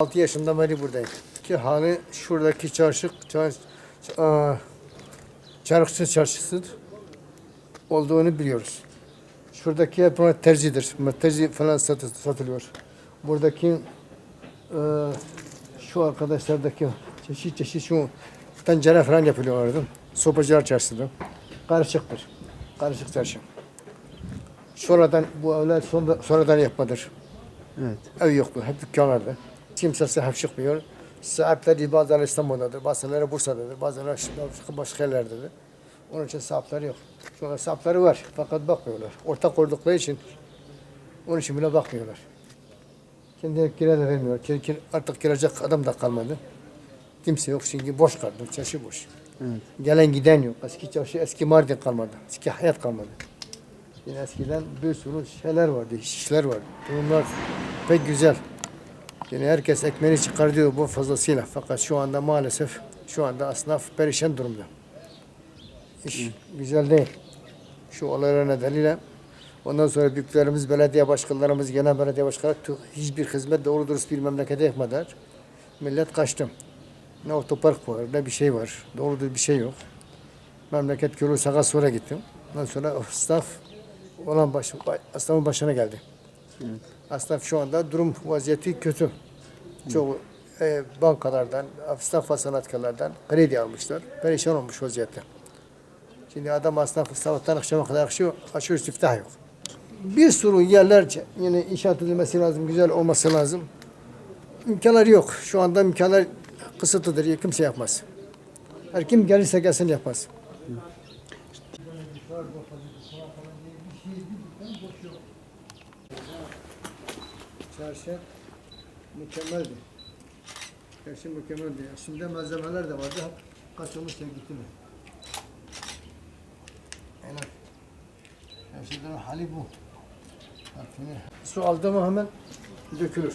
Altı yaşından beri buradayım. Ki hani şuradaki Çarıkçı Çarşısı olduğunu biliyoruz. Şuradaki hep terzidir. Terzi falan satılıyor. Buradaki şu arkadaşlardaki çeşit şu tencere falan yapılıyorlardı. Sopacılar Çarşı'da. Karışıktır. Karışık çarşı. Sonradan bu evler sonradan yapmadır. Evet. Ev yoktu. Hep dükkanlardı. Kimsesi hep çıkmıyor. Sahipleri bazıları İstanbul'dadır, bazıları Bursa'dadır, bazıları başka yerlerdedir. Onun için sahipleri yok. Şu an sahipleri var fakat bakmıyorlar. Ortak oldukları için onun için bile bakmıyorlar. Kendi kira da vermiyor. Artık girecek adam da kalmadı. Kimse yok çünkü boş kaldı. Çarşı boş. Evet. Gelen giden yok. Eski çarşı, eski Mardin kalmadı. Eski hayat kalmadı. Yine eskiden bir sürü şeyler vardı, işler vardı. Bunlar pek güzel. Yani herkes ekmeğini çıkartıyor bu fazlasıyla. Fakat şu anda maalesef şu anda esnaf perişan durumda. İş güzel değil. Şu olaylar nedeniyle ondan sonra büyüklerimiz, belediye başkanlarımız, genel belediye başkanları hiçbir hizmet doğru dürüst bir memlekete yapmadılar. Millet kaçtı. Ne otopark var, ne bir şey var. Doğru dürüst bir şey yok. Memleket köyü sağa sonra gitti. Ondan sonra esnaf esnafın başına geldi. Evet. Esnaf şu anda durum vaziyeti kötü. Çoğu bankalardan, esnaf sanatkarlardan kredi almışlar. Perişan olmuş vaziyette. Şimdi adam esnaf sabahtan akşama kadar açıyor, siftah yok. Bir sürü yerler yine inşaat edilmesi lazım, güzel olması lazım. İmkanlar yok. Şu anda imkanlar kısıtlıdır. Kimse yapmaz. Her kim gelirse gelsin yapmaz. Çarşı mükemmeldi. Çarşı mükemmeldi. Şimdi malzemeler de vardı. Kaçırmış ya gitti mi? Evet. Çarşıdan hali bu. Su aldı mı hemen dökülür.